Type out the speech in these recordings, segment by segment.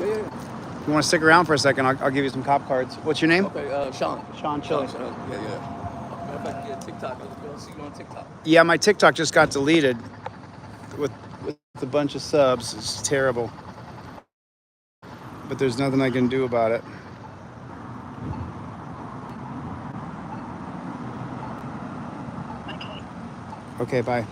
Yeah. If you want to stick around for a second, I'll give you some cop cards. What's your name? Okay, Sean. Sean Chille. Yeah. Matter of fact, yeah, TikTok. I was going to see you on TikTok. Yeah, my TikTok just got deleted with a bunch of subs. It's terrible. But there's nothing I can do about it. Okay, bye.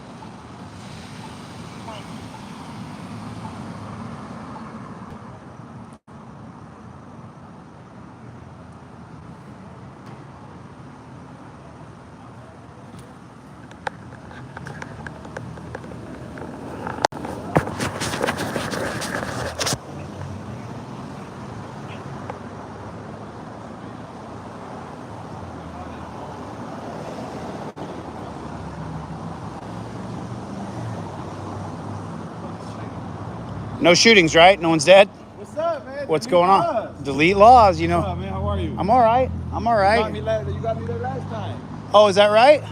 No shootings, right? No one's dead? What's up, man? What's going on? Delete Lawz, you know. What's up, man? How are you? I'm all right. I'm all right. You got me there last time. Oh, is that right?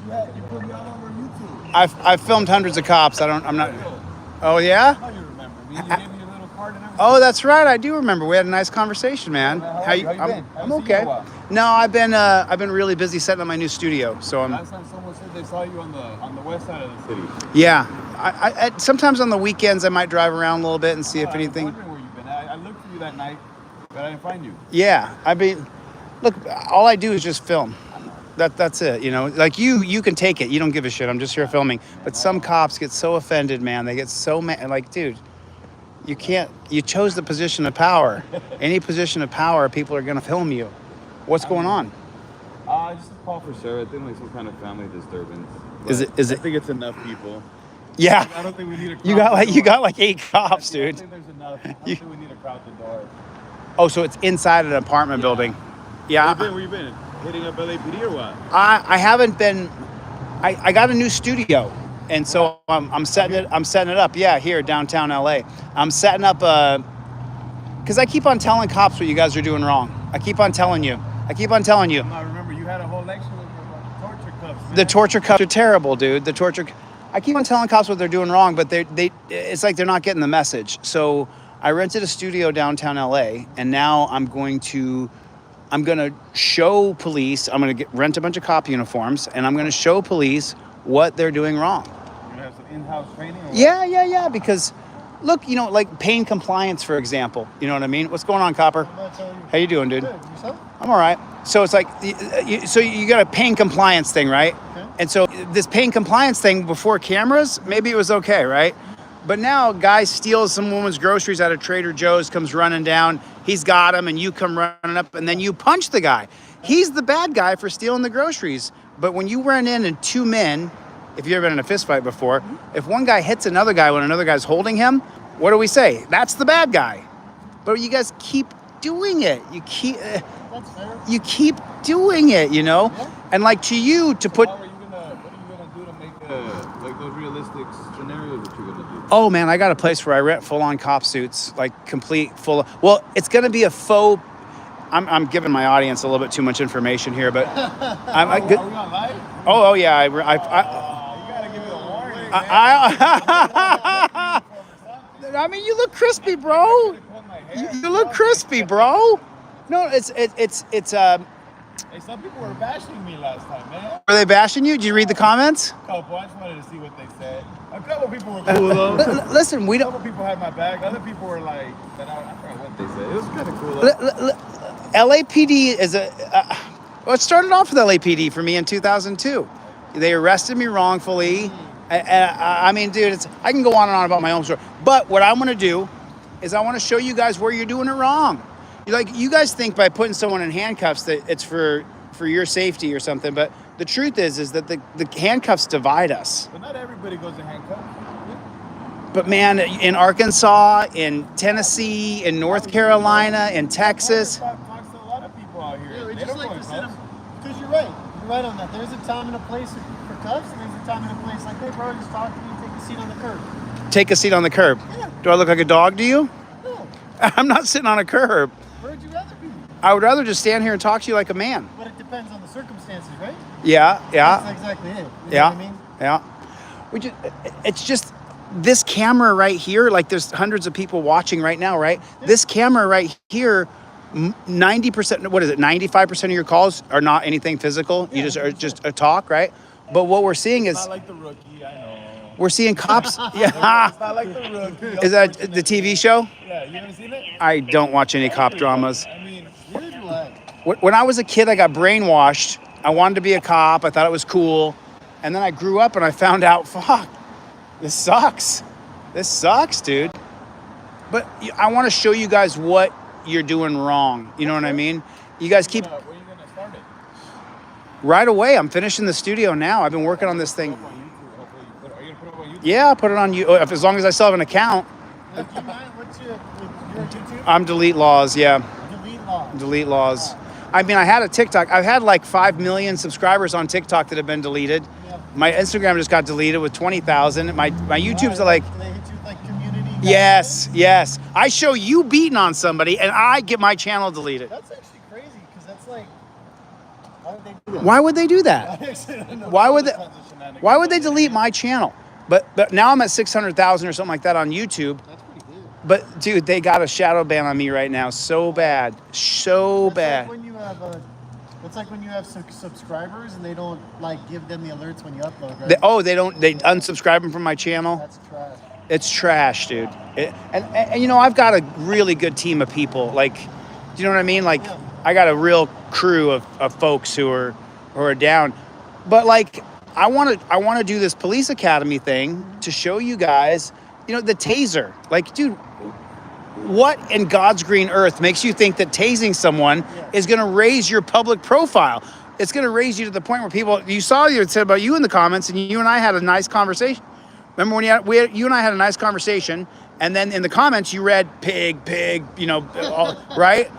Remember? You put me all over YouTube. I've filmed hundreds of cops. I'm not. Oh, yeah? Oh, you remember me. You gave me your little card and everything. Oh, that's right. I do remember. We had a nice conversation, man. How you been? I'm okay. No, I've been really busy setting up my new studio. So I'm. Last time someone said they saw you on the west side of the city. Yeah. I sometimes on the weekends I might drive around a little bit and see if anything. I was wondering where you've been. I looked for you that night, but I didn't find you. Yeah, I mean, look, all I do is just film. That's it, you know. Like you can take it. You don't give a shit. I'm just here filming. But some cops get so offended, man. They get so mad. Like, dude, you can't. You chose the position of power. Any position of power, people are gonna film you. What's going on? Just a call for sure. I think like some kind of family disturbance. Is it? I think it's enough people. Yeah. I don't think we need a crowd. You got like 8 cops, dude. I think there's enough. I don't think we need a crowd the door. Oh, so it's inside an apartment building. Yeah. Where you been? Hitting up LAPD or what? I haven't been. I got a new studio, and so I'm setting it up. Yeah, here downtown LA. I'm setting up because I keep on telling cops what you guys are doing wrong. I keep on telling you. I remember you had a whole lecture with the torture cuffs. Man. The torture cuffs are terrible, dude. I keep on telling cops what they're doing wrong, but it's like they're not getting the message. So I rented a studio downtown LA, and now I'm going to show police. I'm going to rent a bunch of cop uniforms, and I'm going to show police what they're doing wrong. You're going to have some in-house training? Or Yeah. Because, look, you know, like pain compliance, for example. You know what I mean? What's going on, Copper? How you doing, dude? Good. Yourself? I'm all right. So it's like, so you got a pain compliance thing, right? Okay. And so this pain compliance thing before cameras, maybe it was okay, right? But now guy steals some woman's groceries out of Trader Joe's, comes running down. He's got him, and you come running up, and then you punch the guy. He's the bad guy for stealing the groceries. But when you run in and 2 men, if you've ever been in a fist fight before, if one guy hits another guy when another guy's holding him, what do we say? That's the bad guy. But you guys keep doing it. You keep doing it, you know? Yeah. And like to put... What are you gonna do to make like those realistic scenarios that you're gonna do? Oh man, I got a place where I rent full-on cop suits, like complete full. Well, it's gonna be a faux. I'm giving my audience a little bit too much information here, but are we on live? Oh yeah, you gotta give me a warning. I mean, you look crispy, bro. You look crispy, bro. No, it's. Hey, some people were bashing me last time, man. Were they bashing you? Did you read the comments? A couple. I just wanted to see what they said. A couple people were cool though. Listen, we don't. A couple people had my back. Other people were like, I forgot what they said. It was kind of cool though. LAPD is well, it started off with LAPD for me in 2002. They arrested me wrongfully. I mean, dude, I can go on and on about my own story. But what I want to do is I want to show you guys where you're doing it wrong. Like, you guys think by putting someone in handcuffs that it's for your safety or something, but the truth is that the handcuffs divide us. But not everybody goes in handcuffs. But man, in Arkansas, in Tennessee, in North Carolina, in Texas. Talks to a lot of people out here. Yeah, they don't like to sit them. Because you're right. You're right on that. There's a time and a place for cuffs, and there's a time and a place like, hey, bro, just talk to me, take a seat on the curb. Take a seat on the curb? Yeah. Do I look like a dog to you? No. I'm not sitting on a curb. Where'd you rather be? I would rather just stand here and talk to you like a man. But it depends on the circumstances, right? Yeah. That's exactly it. You know what I mean? Yeah. It's just, this camera right here, like there's hundreds of people watching right now, right? This camera right here, 90%, what is it? 95% of your calls are not anything physical. You just are just a talk, right? But what we're seeing is Not like the Rookie, I know. we're seeing cops. Yeah. It's not like the Rookie. Is that the TV show? Yeah, you haven't seen it? I don't watch any cop dramas. I mean, Neither do I. When I was a kid, I got brainwashed. I wanted to be a cop. I thought it was cool. And then I grew up and I found out, fuck, this sucks. This sucks, dude. But I want to show you guys what you're doing wrong. You know what I mean? You guys keep... where are you going to start it? Right away. I'm finishing the studio now. I've been working on this thing. On YouTube, hopefully you put it. Are you going to put it up on YouTube? Yeah, I'll put it on you. As long as I still have an account. What's your YouTube? I'm Delete Lawz, yeah. Delete Lawz. Delete Lawz. I mean, I had a TikTok. I've had like 5 million subscribers on TikTok that have been deleted. Yeah. My Instagram just got deleted with 20,000. My YouTube's like, Do they hit you with like community? yes, yes. I show you beating on somebody and I get my channel deleted. That's actually crazy because that's like, why would they do that? Why would they do that? I actually don't know. Why would they delete my channel? But now I'm at 600,000 or something like that on YouTube. That's pretty good. But dude, they got a shadow ban on me right now. So bad. So bad. Like when you have it's like when you have subscribers and they don't like give them the alerts when you upload, right? They unsubscribe them from my channel. That's trash. It's trash, dude. And you know, I've got a really good team of people. Like, do you know what I mean? Like, Yeah. I got a real crew of folks who are down. But like, I want to do this police academy thing to show you guys, you know, the taser. Like, dude, what in God's green earth makes you think that tasing someone is going to raise your public profile? It's going to raise you to the point where people, you saw you said about you in the comments, and you and I had a nice conversation. Remember when you and I had a nice conversation, and then in the comments you read pig, you know, right?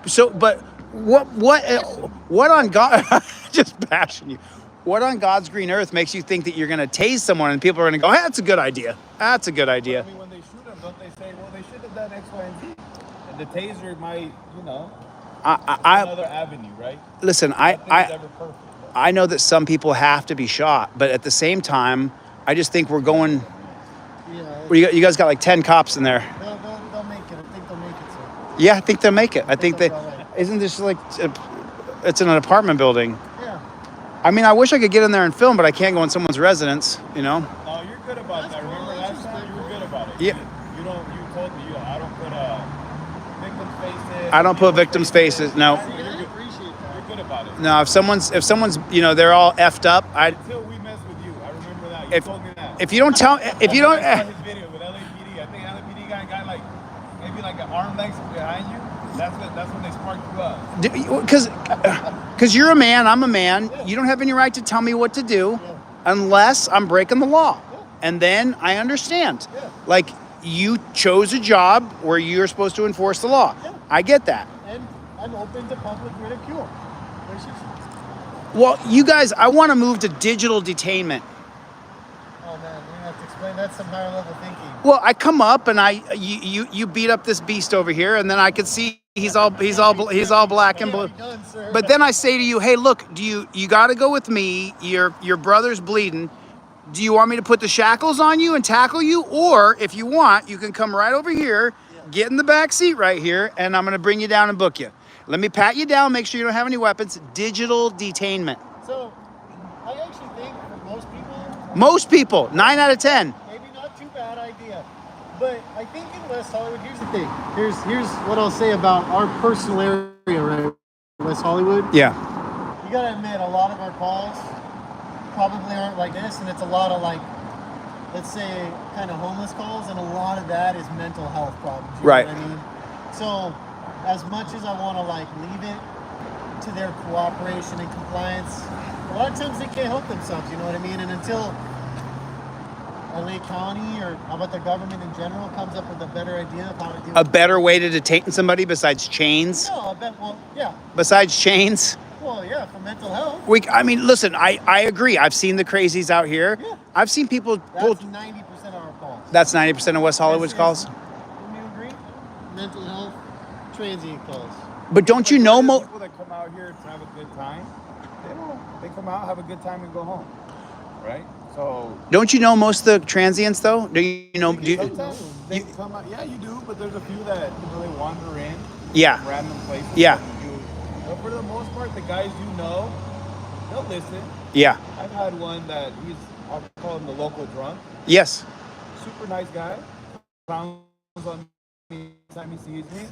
So, but what on God, just bashing you. What on God's green earth makes you think that you're going to tase someone and people are going to go, hey, that's a good idea. That's a good idea. I mean, when they shoot them, don't they say, well, they should have done X, Y, and Z? And the taser might, you know, another avenue, right? Listen, Nothing's ever perfect. I know that some people have to be shot, but at the same time, I just think we're going. Yeah. You guys got like 10 cops in there. They'll make it. I think they'll make it, sir. Yeah, I think they'll make it. I think they. they'll be all right. Isn't this like? It's in an apartment building. Yeah. I mean, I wish I could get in there and film, but I can't go in someone's residence. You know. No, you're good about that. Remember last time you were good about it. Yeah. You told me I don't put victims' faces. I don't put victims' faces. No. I appreciate that. You're good about it. No. If someone's, you know, they're all effed up. Until we mess with you. I remember that. You told me that. If you don't tell, if you don't. I saw his video with LAPD. I think LAPD got like maybe like an arm length behind you. That's when they sparked you up. Because you're a man, I'm a man. You don't have any right to tell me what to do unless I'm breaking the law. And then I understand. Like, you chose a job where you're supposed to enforce the law. I get that. And I'm open to public ridicule. Well, you guys, I want to move to digital detainment. Oh man, you're gonna have to explain that's some higher level thinking. Well, I come up and you beat up this beast over here, and then I could see he's all black and blue. Done, sir. But then I say to you, hey, look, you got to go with me. Your brother's bleeding. Do you want me to put the shackles on you and tackle you? Or if you want, you can come right over here, get in the back seat right here, and I'm going to bring you down and book you. Let me pat you down, make sure you don't have any weapons. Digital detainment. So, I actually think for most people, 9 out of 10. maybe not too bad idea. But I think in West Hollywood, here's the thing. Here's what I'll say about our personal area, right? West Hollywood. Yeah. You gotta admit, a lot of our calls probably aren't like this, and it's a lot of like, let's say, kind of homeless calls, and a lot of that is mental health problems. You Right. know what I mean? So, as much as I want to like leave it to their cooperation and compliance, a lot of times they can't help themselves. You know what I mean? And until LA County or how about the government in general comes up with a better idea of how to deal A with better way to detain somebody besides chains? No, I bet. Well, yeah. Besides chains? Well, yeah, for mental health. I mean, listen, I agree. I've seen the crazies out here. Yeah. People pull. That's 90% of our calls. That's 90% of West Hollywood's calls. Wouldn't you agree? Mental health, transient calls. But don't you know people that come out here to have a good time, they come out, have a good time, and go home, right? So Don't you know most of the transients though? Do you know? sometimes they come out. Yeah, you do. But there's a few that they wander in. Yeah. From random places. Yeah. But for the most part, the guys you know, they'll listen. Yeah. I've had one that I'll call him the local drunk. Yes. Super nice guy. Frowns on me anytime he sees me.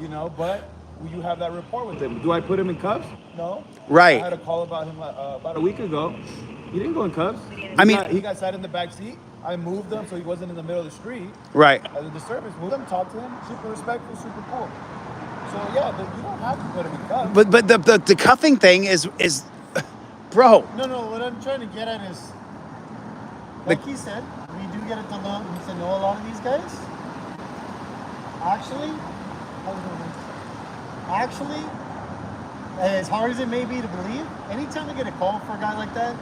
You know, but you have that rapport with him. Do I put him in cuffs? No. Right. I had a call about him about a week ago. He didn't go in cuffs. He got sat in the back seat. I moved him so he wasn't in the middle of the street. Right. As a disturbance, moved him, talked to him. Super respectful, super cool. So yeah, you don't have to put him in cuffs. But the cuffing thing is bro. No. What I'm trying to get at is, like he said, we do get to know a lot of these guys. Actually, as hard as it may be to believe, anytime I get a call for a guy like that,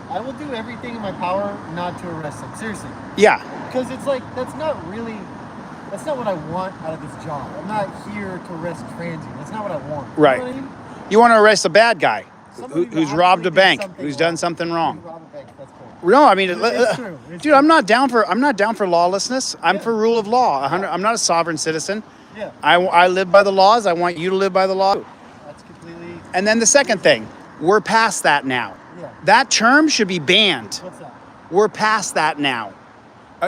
I will do everything in my power not to arrest him. Seriously. Yeah. Because it's like, that's not what I want out of this job. I'm not here to arrest transient. That's not what I want. Right. You know what I mean? You want to arrest a bad guy Somebody who's who robbed a actually bank, did something who's done wrong. something wrong. Rob a bank, that's cool. No, I mean, It's true. It's dude, true. I'm not down for lawlessness. I'm for rule of law. I'm not a sovereign citizen. Yeah. I live by the laws. I want you to live by the law. That's completely. And then the second thing, we're past that now. Yeah. That term should be banned. What's that? We're past that now.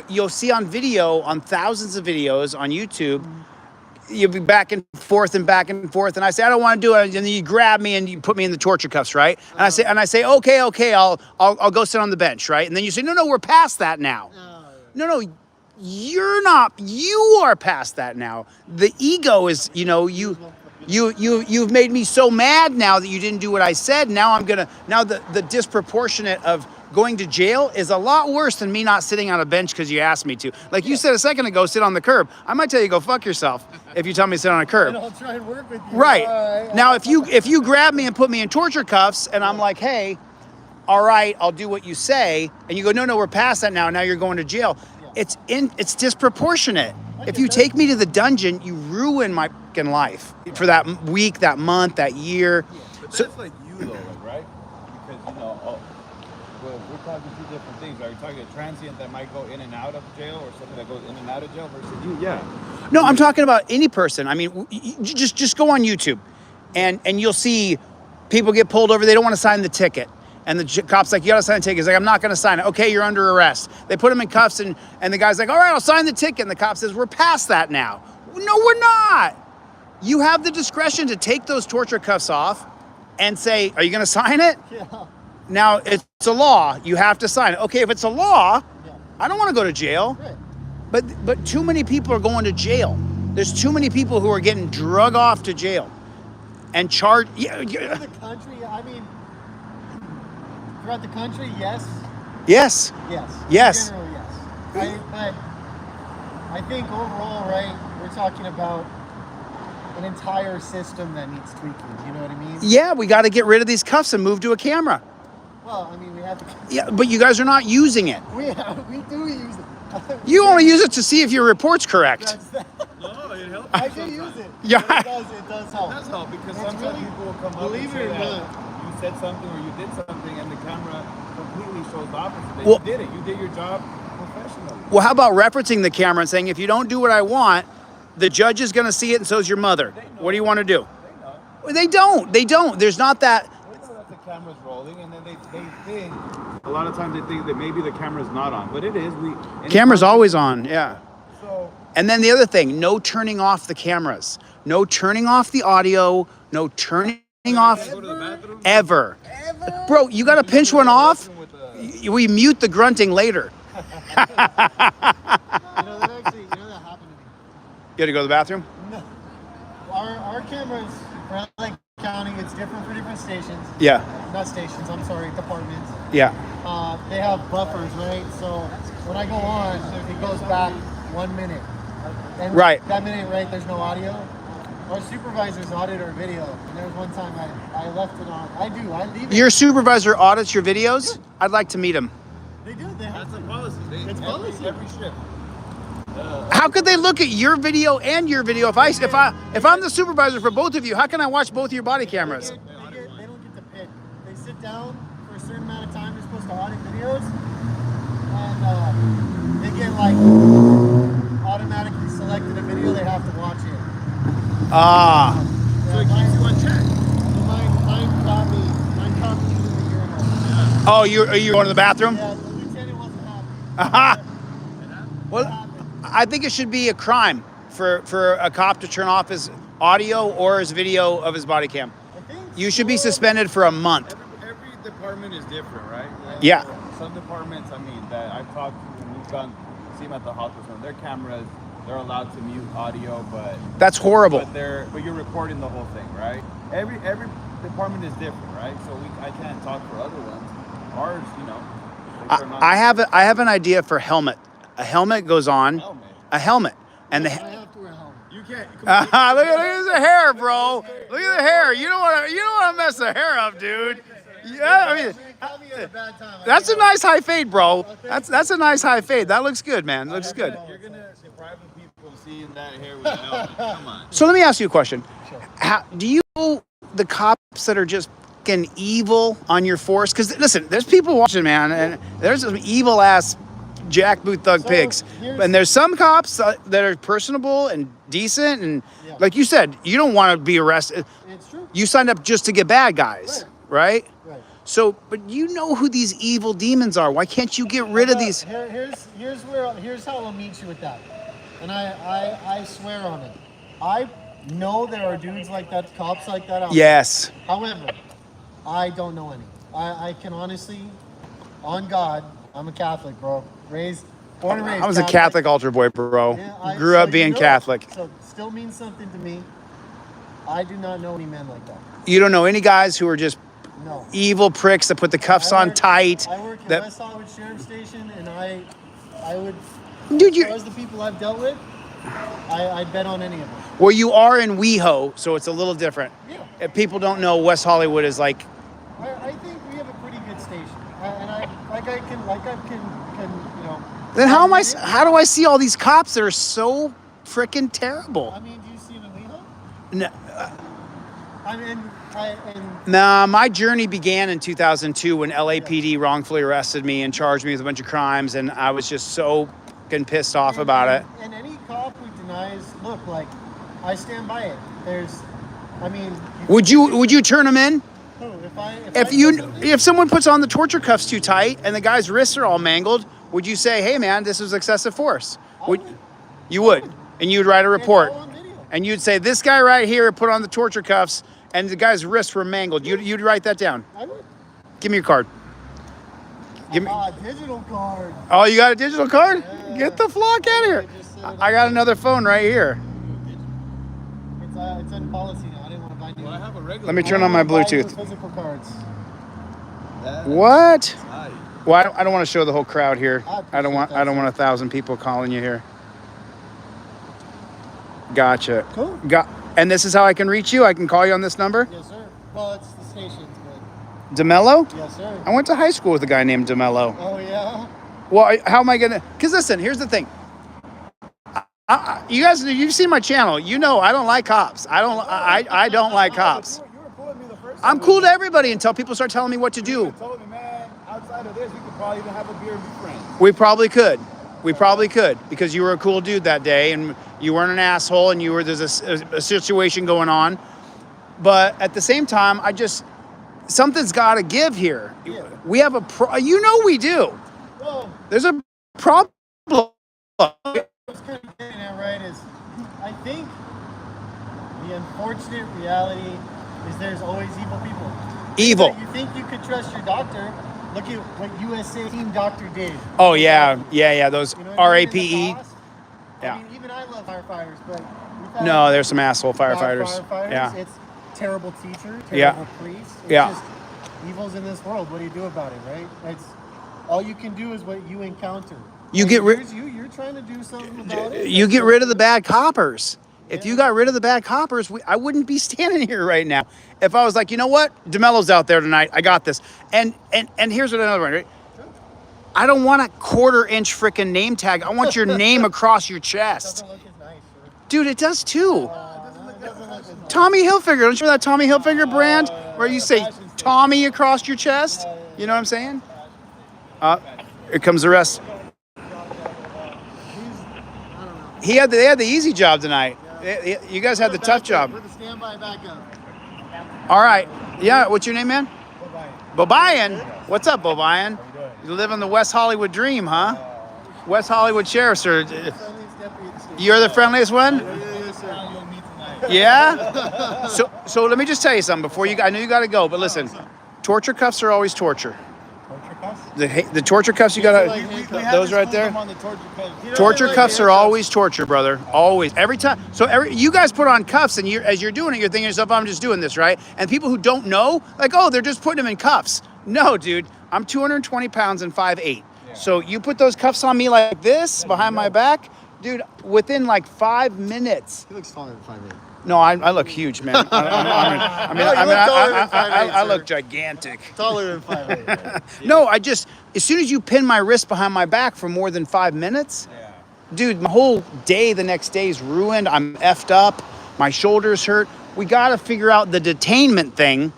You'll see on video, on thousands of videos on YouTube, you'll be back and forth, and I say, I don't want to do it, and then you grab me and you put me in the torture cuffs, right? And I say, okay, I'll go sit on the bench, right? And then you say, no, we're past that now. No, you're not. You are past that now. The ego is, you've made me so mad now that you didn't do what I said. Now the disproportionate of going to jail is a lot worse than me not sitting on a bench because you asked me to. Like you said a second ago, sit on the curb. I might tell you go fuck yourself if you tell me to sit on a curb. And I'll try and work with you. Right. Now, if you grab me and put me in torture cuffs and I'm like, hey, all right, I'll do what you say, and you go, no, we're past that now. Now you're going to jail. It's disproportionate. If you take me to the dungeon, you ruin my fucking life for that week, that month, that year. But that's like you though, right? Because we're talking two different things. Are you talking a transient that might go in and out of jail, or something that goes in and out of jail versus you? Yeah. No, I'm talking about any person. I mean, just go on YouTube, and you'll see people get pulled over. They don't want to sign the ticket. And the cop's like, you gotta sign the ticket. He's like, I'm not gonna sign it. Okay, you're under arrest. They put him in cuffs, and the guy's like, all right, I'll sign the ticket. And the cop says, we're past that now. No, we're not. You have the discretion to take those torture cuffs off and say, are you gonna sign it? Yeah. Now, it's a law. You have to sign it. Okay, if it's a law, I don't wanna go to jail. Right. But too many people are going to jail. There's too many people who are getting drug off to jail and charged. In the country, I mean, throughout the country, yes. Yes. Yes. In general, yes. But I think overall, right, we're talking about an entire system that needs tweaking. You know what I mean? Yeah, we got to get rid of these cuffs and move to a camera. Well, I mean, we have to. Yeah, but you guys are not using it. We do use it. You only use it to see if your report's correct. No, it helps. I do use it. Yeah. It does help. It does help because It's sometimes really- people will come up believe and say it or that not. you said something or you did something, and the camera completely shows the opposite. That Well- you did it. You did your job professionally. Well, how about referencing the camera and saying, if you don't do what I want, the judge is going to see it and so is your mother. What do you want to do? They know. They don't. There's not that. They know that the camera's rolling, and then they think. A lot of times they think that maybe the camera's not on, but it is. Camera's always on, yeah. So And then the other thing, no turning off the cameras. No turning off the audio. No turning off go to the bathroom. ever. Bro, you got to pinch one off. We mute the grunting later. That happened to me. You had to go to the bathroom? No. Our cameras, for LA County, it's different for different stations. Yeah. Not stations, I'm sorry, departments. Yeah. They have buffers, right? So when I go on, it goes back 1 minute. And Right. that minute, right, there's no audio. Our supervisors audit our video. And there was one time I left it on. I leave it. Your supervisor audits your videos? I'd like to meet him. They do. They have That's a policy. It's policy. Every shift. How could they look at your video and your video? If I'm the supervisor for both of you, how can I watch both of your body cameras? They don't get to pick. They sit down for a certain amount of time. They're supposed to audit videos. and they get like automatically selected a video, they have to watch it. Ah. So it keeps you on check. So mine caught me using the urinal. Oh, you going to the bathroom? Yeah, the lieutenant wasn't happy. Aha. What Well, happened? I think it should be a crime for a cop to turn off his audio or his video of his body cam. I think You should be suspended for a month. Every department is different, right? Yeah. Some departments, I mean, that I've talked to and we've gone see them at the hospital. Their cameras, they're allowed to mute audio, but That's horrible. but you're recording the whole thing, right? Every department is different, right? So I can't talk for other ones. Ours, you know. they turn on- I have an idea for helmet. A helmet goes on. Helmet. A helmet. And the I have to wear a helmet. You can't. look at the hair, bro. Look at the hair. You don't want to mess the hair up, dude. Yeah, I mean, You caught me at a bad time. that's a nice high fade, bro. That's a nice high fade. That looks good, man. Looks good. You're gonna deprive the people of seeing that hair with a helmet. Come on. So let me ask you a question. Do you know the cops that are just fucking evil on your force? Because listen, there's people watching, man, and there's some evil ass jackboot thug So, pigs, here's- and there's some cops that are personable and decent, and Yeah. like you said, you don't want to be arrested. It's true. You signed up just to get bad guys, right? Right. So, but you know who these evil demons are. Why can't you get rid of these? Here's how I'll meet you with that, and I swear on it. I know there are dudes like that, cops like that out there. Yes. However, I don't know any. I can honestly, on God, I'm a Catholic, bro. Born and raised. I was a Catholic altar boy, bro. Yeah, Grew so up you being know, Catholic. So still means something to me. I do not know any men like that. You don't know any guys who are just No. evil pricks that put the cuffs on tight. I work at That, West Hollywood Sheriff Station, and I would, dude, as far as the people I've dealt with, I'd bet on any of them. well, you are in WeHo, so it's a little different. Yeah. If people don't know, West Hollywood is like, I think we have a pretty good station, and I can, you know. then how do I see all these cops that are so freaking terrible? I mean, do you see them in WeHo? No, And nah, my journey began in 2002 when LAPD wrongfully arrested me and charged me with a bunch of crimes, and I was just so fucking pissed off about it. And any cop who denies, look, like, I stand by it. I mean. Would you turn them in? Who? If someone puts on the torture cuffs too tight and the guy's wrists are all mangled, would you say, "Hey, man, this was excessive force"? You would, and you'd write a report, all on video. and you'd say, "This guy right here put on the torture cuffs, and the guy's wrists were mangled." You'd write that down. I would. Give me your card. Give me. Digital card. Oh, you got a digital card? Yeah. Get the flock out of here. I got another phone right here. It's in policy now. I didn't want to buy new. Well, I have a regular. Let me turn on my Bluetooth. Physical cards. What? Nice. Well, I don't want to show the whole crowd here. I I don't want 1,000 people calling you here. Gotcha. Cool. And this is how I can reach you? I can call you on this number? Yes, sir. Well, it's the station's good. DeMello? Yes, sir. I went to high school with a guy named DeMello. Oh, yeah? Well, how am I going to... Because listen, here's the thing. You guys, you've seen my channel. You know I don't like cops. I don't like cops. You were cool with me the first time. I'm cool to everybody until people start telling me what to do. You told me, man, outside of this, we could probably even have a beer and be friends. We probably could. We probably could, because you were a cool dude that day and you weren't an asshole and there's a situation going on. But at the same time, something's got to give here. Yeah. We have we do. Well, There's a problem. what I was kind of getting at, right, is I think the unfortunate reality is there's always evil people. Evil. You think you could trust your doctor? Look at what USA Team Doctor did. Oh, yeah. Those You know what I mean? In the RAPE. past, Yeah. I mean, even I love firefighters, but we've had No, there's some asshole bad firefighters. Yeah. It's terrible teacher, terrible Yeah. priest. It's Yeah. just evils in this world. What do you do about it, right? It's all you can do is what you encounter. You And get rid- You're trying to do something about it. You get rid of the bad coppers. If you got rid of the bad coppers, I wouldn't be standing here right now. If I was like, you know what, DeMello's out there tonight. I got this. And here's another one. Right? I don't want a 1/4-inch freaking name tag. I want your name across your chest, Doesn't look as nice. Sure. dude. It does too. It doesn't look as nice. Tommy Hilfiger. Don't you know that Tommy Hilfiger brand where you say Tommy across your chest? You know what I'm saying? Here comes the rest. They had the easy job tonight. You guys had the tough job. Put the standby back up. All right. Yeah, what's your name, man? Bobayan. What's up, Bobayan? You live in the West Hollywood dream, huh? West Hollywood Sheriff, sir. You're the friendliest one? Yeah? So let me just tell you something before you. I know you got to go, but listen. Torture cuffs are always torture. The torture cuffs you got to. Those right there. Torture cuffs are always torture, brother. Always. Every time. So you guys put on cuffs, and as you're doing it, you're thinking to yourself, I'm just doing this, right? And people who don't know, like, oh, they're just putting them in cuffs. No, dude. I'm 220 pounds and 5'8". Yeah. So you put those cuffs on me like this behind my back, dude, within like 5 minutes. He looks taller than 5'8". No, I look huge, man. I look gigantic. Taller than 5'8". No, as soon as you pin my wrist behind my back for more than 5 minutes, dude, my whole day the next day is ruined. I'm effed up. My shoulders hurt. We got to figure out the detainment thing.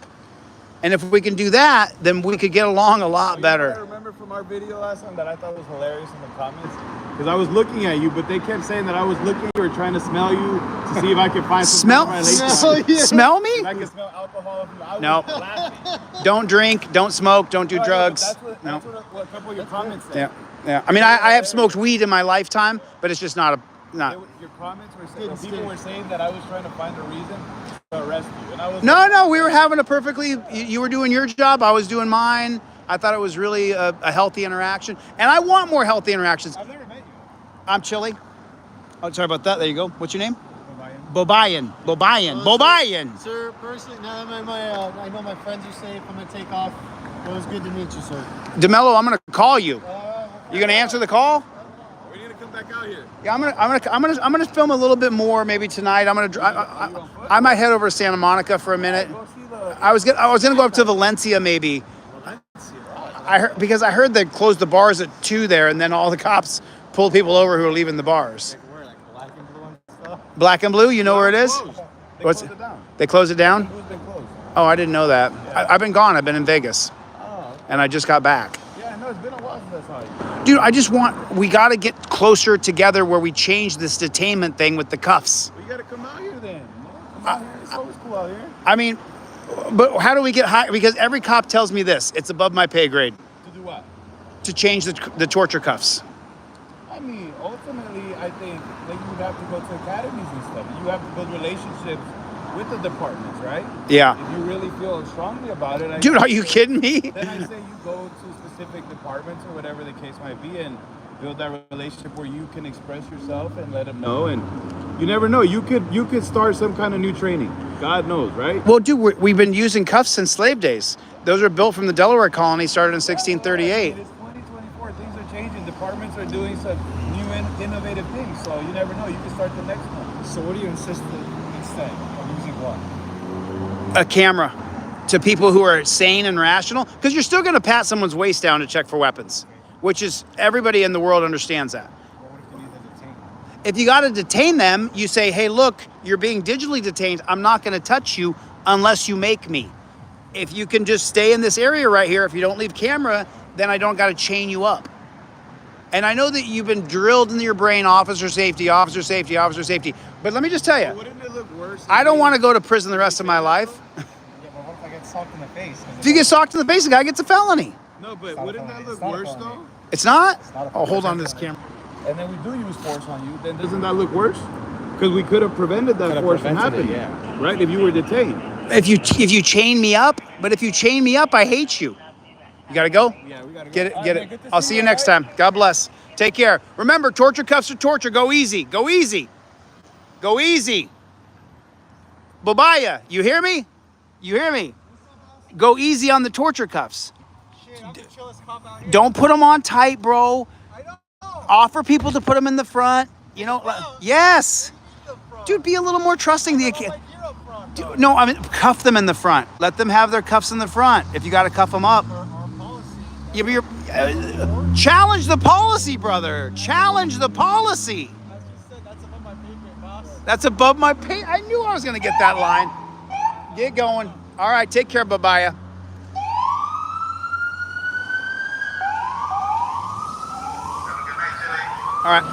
And if we can do that, then we could get along a lot better. I remember from our video last time that I thought was hilarious in the comments. Because I was looking at you, but they kept saying that I was looking at you or trying to smell you to see if I could find smell me? If I could smell alcohol. No. Don't drink, don't smoke, don't do drugs. That's what a couple of your comments said. Yeah. I mean, I have smoked weed in my lifetime, but it's just not. Your comments were saying, people were saying that I was trying to find a reason to arrest you. And I was No, we were having you were doing your job, I was doing mine. I thought it was really a healthy interaction. And I want more healthy interactions. I've never met you. I'm Chille. Oh, sorry about that. There you go. What's your name? Bobayan. Bobayan. Sir, personally, now that I know my friends are safe, I'm going to take off. It was good to meet you, sir. DeMello, I'm going to call you. You going to answer the call? We need to come back out here. Yeah, I'm gonna film a little bit more maybe tonight. I might head over to Santa Monica for a minute. I was gonna go up to Valencia maybe. I heard they closed the bars at 2 there, and then all the cops pulled people over who were leaving the bars. Black and blue and stuff. Black and blue, you know where it is? They closed it down. They closed it down? Who's been closed? Oh, I didn't know that. I've been gone. I've been in Vegas, and I just got back. Yeah, no, it's been a while since I saw you. Dude, we got to get closer together where we change this detainment thing with the cuffs. You got to come out here then. Come out here. It's always cool out here. I mean, but how do we get high? Because every cop tells me this. It's above my pay grade. To do what? To change the torture cuffs. I mean, ultimately, I think that you would have to go to academies and stuff. You have to build relationships with the departments, right? Yeah. If you really feel strongly about it. Dude, are you kidding me? Then I say you go to specific departments or whatever the case might be and build that relationship where you can express yourself and let them know. And you never know. You could start some kind of new training. God knows, right? Well, dude, we've been using cuffs since slave days. Those are built from the Delaware colony, started in 1638. It's 2024. Things are changing. Departments are doing some new and innovative things. So you never know. You can start the next one. So what do you insist instead of using what? A camera to people who are sane and rational, because you're still going to pat someone's waist down to check for weapons, which is everybody in the world understands that. Well, what if you need to detain them? If you got to detain them, you say, hey, look, you're being digitally detained. I'm not going to touch you unless you make me. If you can just stay in this area right here, if you don't leave camera, then I don't got to chain you up. And I know that you've been drilled into your brain, officer safety, officer safety, officer safety. But let me just tell you, Wouldn't it look worse? I don't want to go to prison the rest of my life. Yeah, but what if I get socked in the face? If you get socked in the face, the guy gets a felony. No, but wouldn't that look worse though? It's not? Oh, hold on to this camera. And then we do use force on you, then doesn't that look worse? Because we could have prevented that force from happening, right? If you were detained. If you chain me up, I hate you. You gotta go? Yeah, we gotta go. Get it. I'll see you next time. God bless. Take care. Remember, torture cuffs are torture. Go easy. Go easy. Go easy. Babaya, you hear me? You hear me? Go easy on the torture cuffs. Don't put them on tight, bro. Offer people to put them in the front. You know, yes. Dude, be a little more trusting. No, I mean, cuff them in the front. Let them have their cuffs in the front. If you got to cuff them up. Yeah, but challenge the policy, brother. Challenge the policy. That's above my pay. I knew I was going to get that line. Get going. All right, take care, Babaya. All right.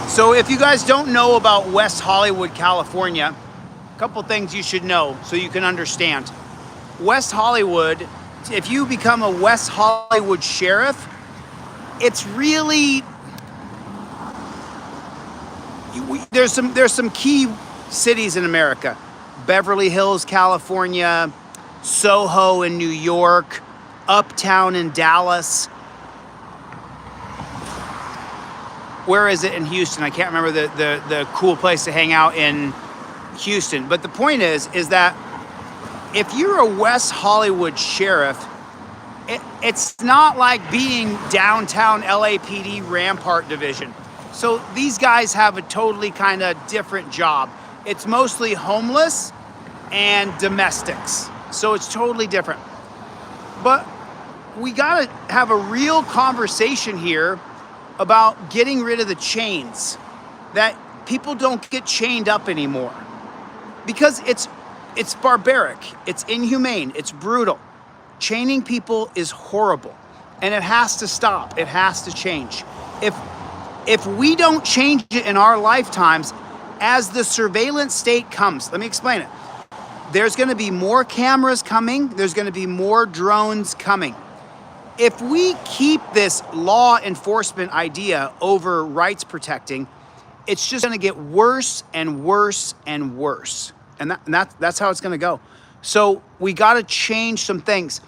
So if you guys don't know about West Hollywood, California, a couple things you should know so you can understand. West Hollywood, if you become a West Hollywood sheriff, it's really, there's some key cities in America. Beverly Hills, California, Soho in New York, Uptown in Dallas. Where is it in Houston? I can't remember the cool place to hang out in Houston. But the point is that if you're a West Hollywood sheriff, it's not like being downtown LAPD Rampart Division. So these guys have a totally kind of different job. It's mostly homeless and domestics. So it's totally different. But we gotta have a real conversation here about getting rid of the chains, that people don't get chained up anymore. Because it's barbaric, it's inhumane, it's brutal. Chaining people is horrible, and it has to stop, it has to change. If we don't change it in our lifetimes, as the surveillance state comes, let me explain it. There's gonna be more cameras coming, there's gonna be more drones coming. If we keep this law enforcement idea over rights protecting, it's just gonna get worse and worse and worse. And that's how it's gonna go. So we gotta change some things.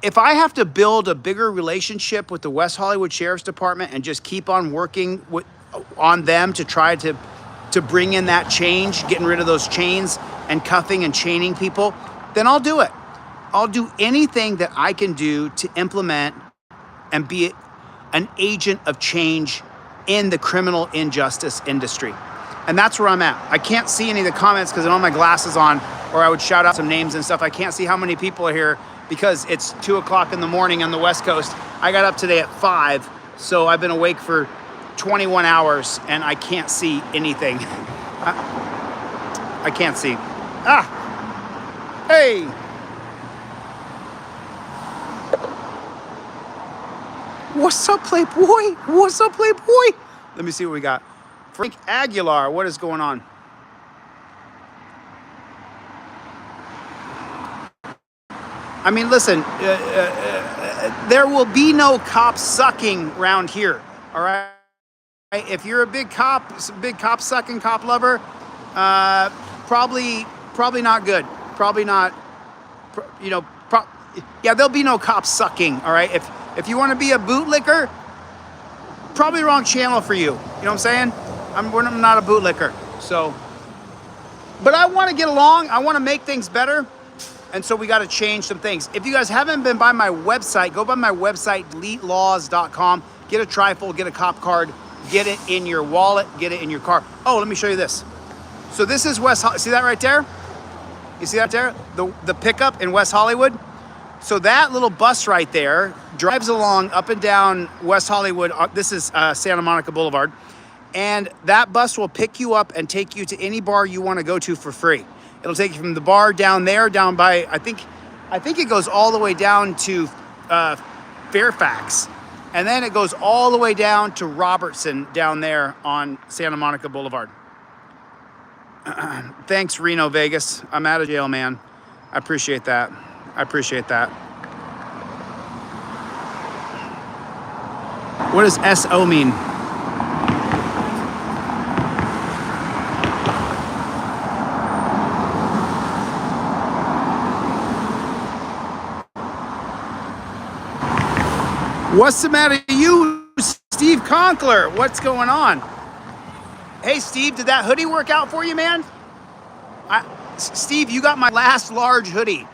If I have to build a bigger relationship with the West Hollywood Sheriff's Department and just keep on working on them to try to bring in that change, getting rid of those chains and cuffing and chaining people, then I'll do it. I'll do anything that I can do to implement and be an agent of change in the criminal injustice industry. And that's where I'm at. I can't see any of the comments because I don't have my glasses on, or I would shout out some names and stuff. I can't see how many people are here because it's 2 o'clock in the morning on the West Coast. I got up today at 5, so I've been awake for 21 hours and I can't see anything. I can't see. Hey. What's up, Playboy? What's up, Playboy? Let me see what we got. Frank Aguilar, what is going on? I mean, listen, there will be no cop sucking around here, all right? If you're a big cop sucking cop lover, probably not good. Probably not, yeah, there'll be no cop sucking, all right? If you want to be a bootlicker, probably the wrong channel for you. You know what I'm saying? I'm not a bootlicker. So, but I want to get along. I want to make things better. And so we got to change some things. If you guys haven't been by my website, go by my website, DeleteLawz.com. Get a trifold, get a cop card, get it in your wallet, get it in your car. Oh, let me show you this. So this is West Hollywood. See that right there? You see that there? The pickup in West Hollywood? So that little bus right there drives along up and down West Hollywood. This is Santa Monica Boulevard. And that bus will pick you up and take you to any bar you want to go to for free. It'll take you from the bar down there, down by, I think it goes all the way down to Fairfax. And then it goes all the way down to Robertson down there on Santa Monica Boulevard. Thanks, Reno, Vegas. I'm out of jail, man. I appreciate that. I appreciate that. What does SO mean? What's the matter with you, Steve Conkler? What's going on? Hey, Steve, did that hoodie work out for you, man? Steve, you got my last large hoodie.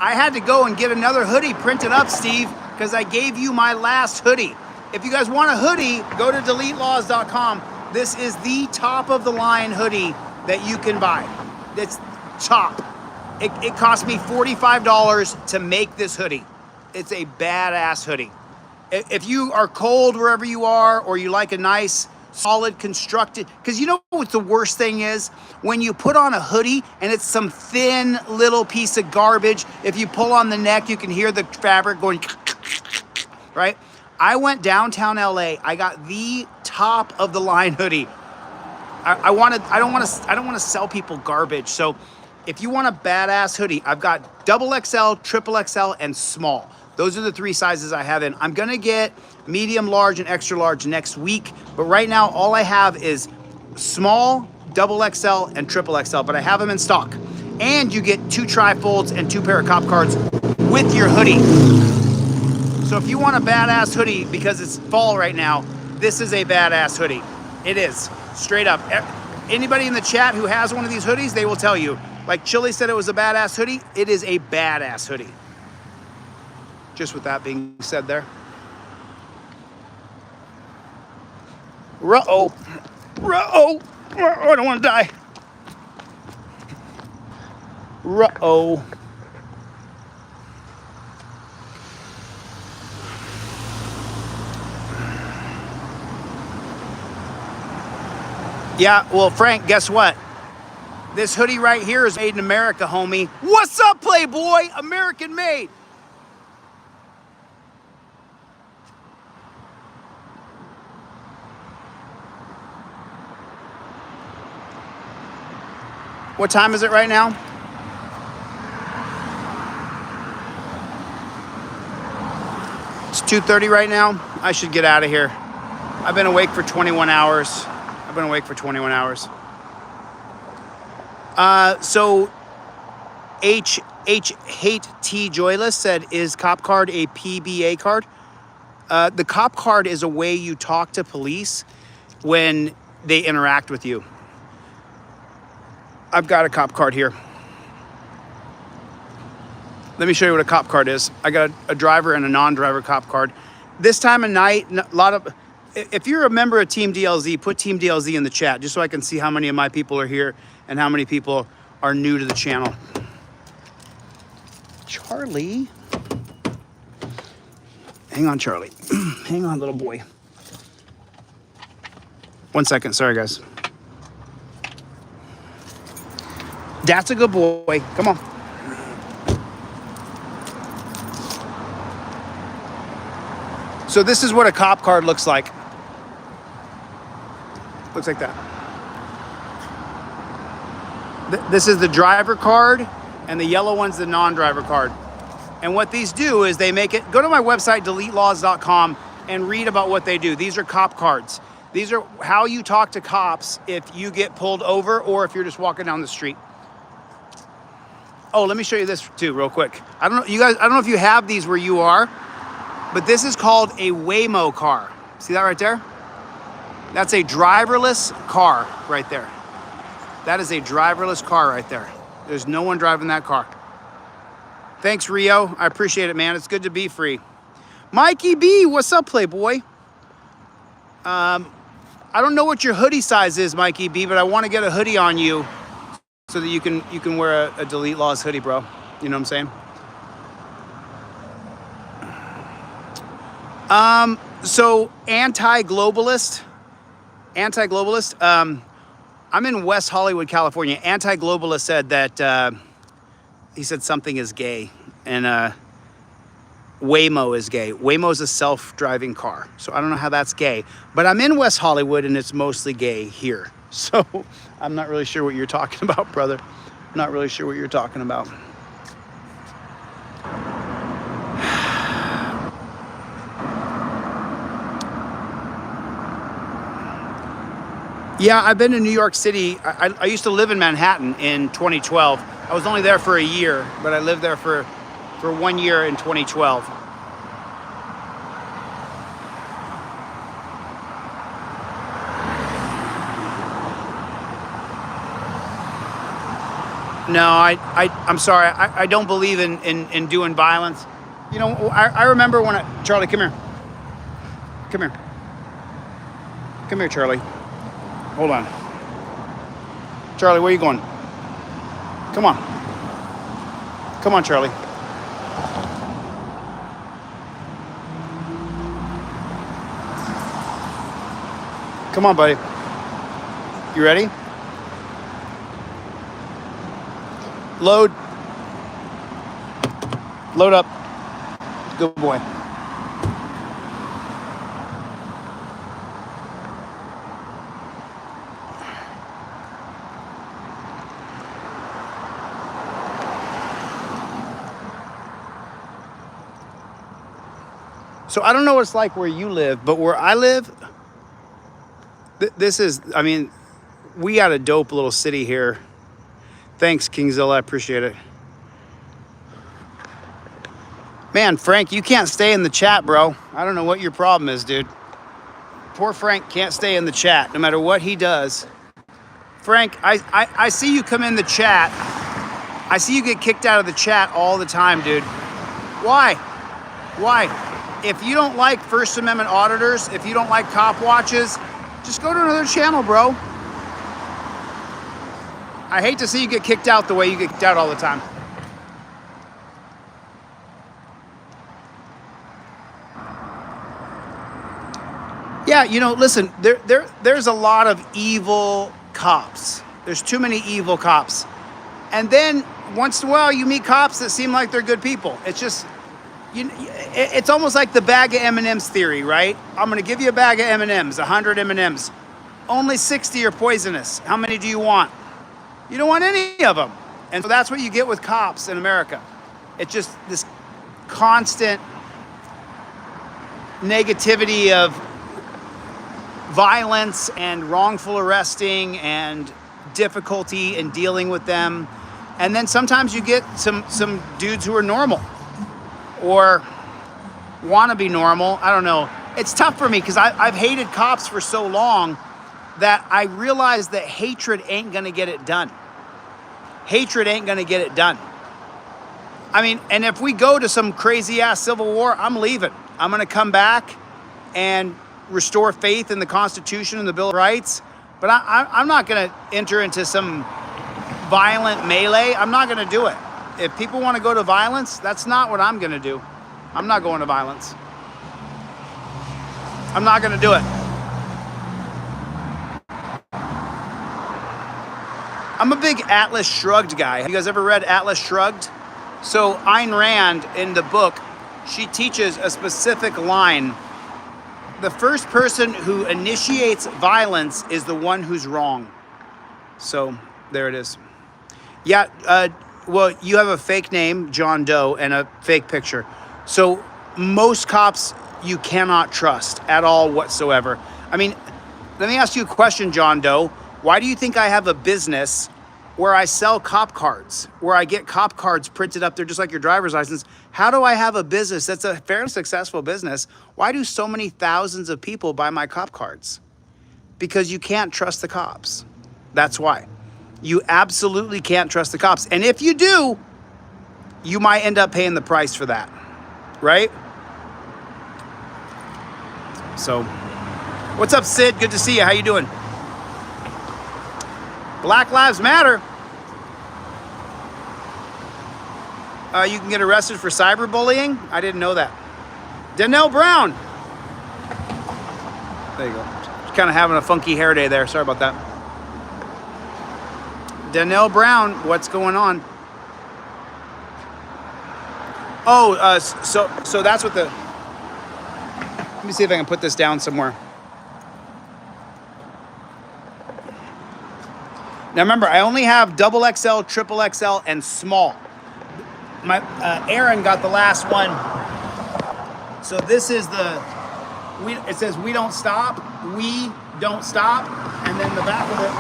I had to go and get another hoodie printed up, Steve, because I gave you my last hoodie. If you guys want a hoodie, go to DeleteLawz.com. This is the top of the line hoodie that you can buy. It's top. It cost me $45 to make this hoodie. It's a badass hoodie. If you are cold wherever you are, or you like a nice solid constructed, because you know what the worst thing is? When you put on a hoodie and it's some thin little piece of garbage, if you pull on the neck, you can hear the fabric going, right? I went downtown LA. I got the top of the line hoodie. I don't want to sell people garbage. So if you want a badass hoodie, I've got XXL, XXL, and small. Those are the 3 sizes I have in. I'm gonna get medium, large, and extra large next week. But right now, all I have is small, XXL, and XXL, but I have them in stock. And you get 2 tri-folds and 2 pair of cop cards with your hoodie. So if you want a badass hoodie, because it's fall right now, this is a badass hoodie. It is, straight up. Anybody in the chat who has one of these hoodies, they will tell you. Like Chille said it was a badass hoodie, it is a badass hoodie. Just with that being said there. Ruh-oh. Ruh-oh. Ruh-oh, I don't want to die. Ruh-oh. Yeah, well, Frank, guess what? This hoodie right here is made in America, homie. What's up, Playboy? American made. What time is it right now? It's 2:30 right now. I should get out of here. I've been awake for 21 hours. So H Hate T Joyless said, is cop card a PBA card? The cop card is a way you talk to police when they interact with you. I've got a cop card here. Let me show you what a cop card is. I got a driver and a non-driver cop card. This time of night, if you're a member of Team DLZ, put Team DLZ in the chat just so I can see how many of my people are here and how many people are new to the channel. Charlie. Hang on, Charlie. Hang on, little boy. 1 second. Sorry, guys. That's a good boy. Come on. So this is what a cop card looks like. Looks like that. This is the driver card, and the yellow one's the non-driver card. And what these do is they make it, go to my website, DeleteLawz.com, and read about what they do. These are cop cards. These are how you talk to cops if you get pulled over or if you're just walking down the street. Oh, let me show you this too, real quick. I don't know, you guys, I don't know if you have these where you are, but this is called a Waymo car. See that right there? That's a driverless car right there. That is a driverless car right there. There's no one driving that car. Thanks, Rio. I appreciate it, man. It's good to be free. Mikey B, what's up, Playboy? I don't know what your hoodie size is, Mikey B, but I want to get a hoodie on you so that you can wear a Delete Lawz hoodie, bro. You know what I'm saying? So anti-globalist. I'm in West Hollywood, California. Anti-globalist said that he said something is gay, and Waymo is gay. Waymo's a self-driving car, so I don't know how that's gay. But I'm in West Hollywood, and it's mostly gay here. So I'm not really sure what you're talking about, brother. I'm not really sure what you're talking about. Yeah, I've been to New York City. I used to live in Manhattan in 2012. I was only there for a year, but I lived there for 1 year in 2012. No, I'm sorry. I don't believe in doing violence. You know, I remember when Charlie, come here. Come here. Come here, Charlie. Hold on. Charlie, where are you going? Come on. Come on, Charlie. Come on, buddy. You ready? Load. Load up. Good boy. So I don't know what it's like where you live, but where I live, this is, I mean, we got a dope little city here. Thanks, Kingzilla. I appreciate it. Man, Frank, you can't stay in the chat, bro. I don't know what your problem is, dude. Poor Frank can't stay in the chat no matter what he does. Frank, I see you come in the chat. I see you get kicked out of the chat all the time, dude. Why? Why? If you don't like First Amendment auditors, if you don't like cop watches, just go to another channel, bro. I hate to see you get kicked out the way you get kicked out all the time. Yeah, you know, listen, there's a lot of evil cops. There's too many evil cops. And then once in a while you meet cops that seem like they're good people. It's just, it's almost like the bag of M&Ms theory, right? I'm gonna give you a bag of M&Ms, 100 M&Ms. Only 60 are poisonous. How many do you want? You don't want any of them. And so that's what you get with cops in America. It's just this constant negativity of violence and wrongful arresting and difficulty in dealing with them. And then sometimes you get some dudes who are normal or want to be normal. I don't know. It's tough for me because I've hated cops for so long that I realize that hatred ain't going to get it done. Hatred ain't going to get it done. I mean, and if we go to some crazy ass civil war, I'm leaving. I'm going to come back and restore faith in the Constitution and the Bill of Rights. But I'm not going to enter into some violent melee. I'm not going to do it. If people want to go to violence, that's not what I'm going to do. I'm not going to violence. I'm not going to do it. I'm a big Atlas Shrugged guy. Have you guys ever read Atlas Shrugged? So Ayn Rand in the book, she teaches a specific line. The first person who initiates violence is the one who's wrong. So there it is. Yeah, well, you have a fake name, John Doe, and a fake picture. So most cops you cannot trust at all whatsoever. I mean, let me ask you a question, John Doe. Why do you think I have a business where I sell cop cards, where I get cop cards printed up there just like your driver's license? How do I have a business that's a fairly successful business? Why do so many thousands of people buy my cop cards? Because you can't trust the cops. That's why. You absolutely can't trust the cops. And if you do, you might end up paying the price for that, right? So, what's up, Sid? Good to see you. How you doing? Black Lives Matter. You can get arrested for cyberbullying. I didn't know that. Donnell Brown. There you go. Just kind of having a funky hair day there. Sorry about that. Donnell Brown, what's going on? Oh, so that's what the. Let me see if I can put this down somewhere. Now remember, I only have double XL, triple XL, and small. My Aaron got the last one. So this is the. It says we don't stop. We don't stop, and then the back of it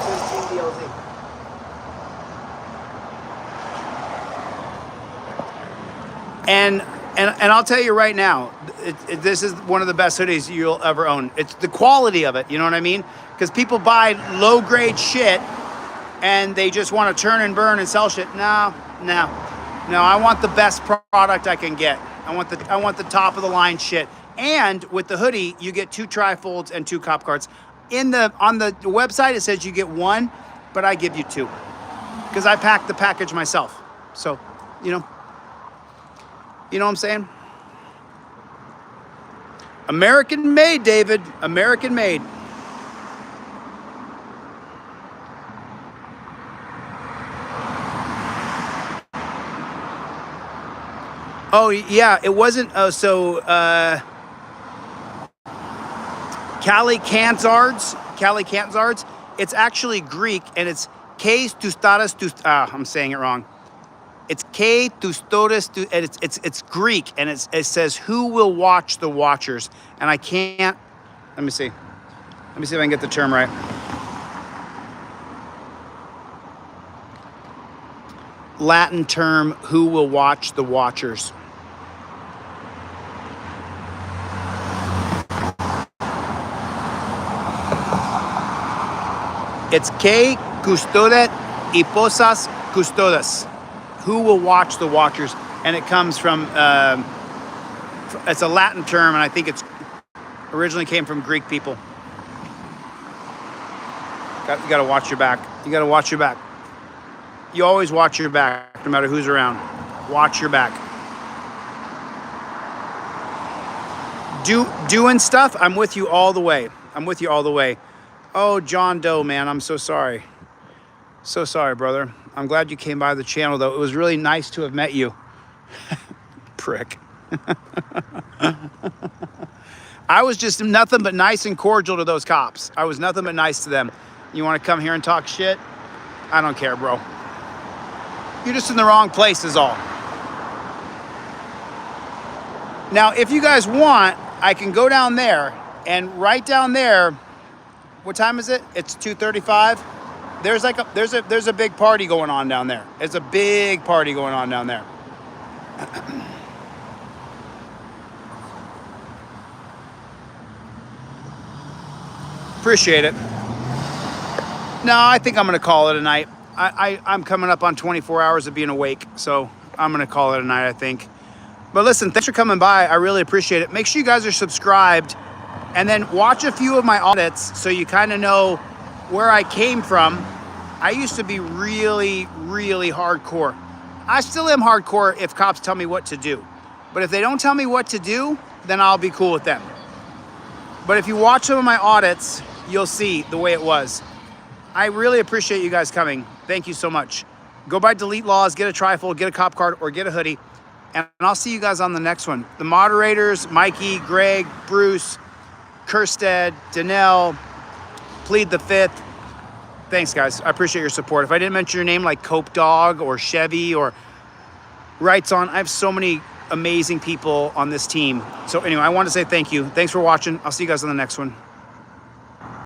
says Team DLZ. And I'll tell you right now, this is one of the best hoodies you'll ever own. It's the quality of it, you know what I mean? Because people buy low-grade shit, and they just want to turn and burn and sell shit. No. I want the best product I can get. I want the top of the line shit. And with the hoodie, you get 2 trifolds and 2 cop cards. On the website, it says you get 1, but I give you 2 because I pack the package myself. So, you know what I'm saying? American made, David. American made. Oh yeah, it wasn't. Oh, so Cali Canzards. It's actually Greek, and it's K Tustadas. I'm saying it wrong. It's K Tustodas, and it's Greek, and it says who will watch the watchers, and I can't. Let me see. Let me see if I can get the term right. Latin term, who will watch the watchers. It's que custodet y posas custodas. Who will watch the watchers? And it comes from, it's a Latin term, and I think it's originally came from Greek people. You gotta watch your back. You gotta watch your back. You always watch your back, no matter who's around. Watch your back. Doing stuff, I'm with you all the way. I'm with you all the way. Oh, John Doe, man, I'm so sorry. So sorry, brother. I'm glad you came by the channel, though. It was really nice to have met you. Prick. I was just nothing but nice and cordial to those cops. I was nothing but nice to them. You want to come here and talk shit? I don't care, bro. You're just in the wrong place is all. Now, if you guys want, I can go down there, and right down there, what time is it? It's 2:35. There's a big party going on down there. It's a big party going on down there. Appreciate it. No, I think I'm gonna call it a night. I'm coming up on 24 hours of being awake, so I'm gonna call it a night, I think. But listen, thanks for coming by. I really appreciate it. Make sure you guys are subscribed, and then watch a few of my audits so you kind of know where I came from. I used to be really, really hardcore. I still am hardcore if cops tell me what to do. But if they don't tell me what to do, then I'll be cool with them. But if you watch some of my audits, you'll see the way it was. I really appreciate you guys coming. Thank you so much. Go by Delete Lawz, get a trifold, get a cop card, or get a hoodie. And I'll see you guys on the next one. The moderators, Mikey, Greg, Bruce, Kirstead, Danelle, Plead the Fifth. Thanks, guys. I appreciate your support. If I didn't mention your name, like Cope Dog or Chevy or Rights On, I have so many amazing people on this team. So anyway, I want to say thank you. Thanks for watching. I'll see you guys on the next one.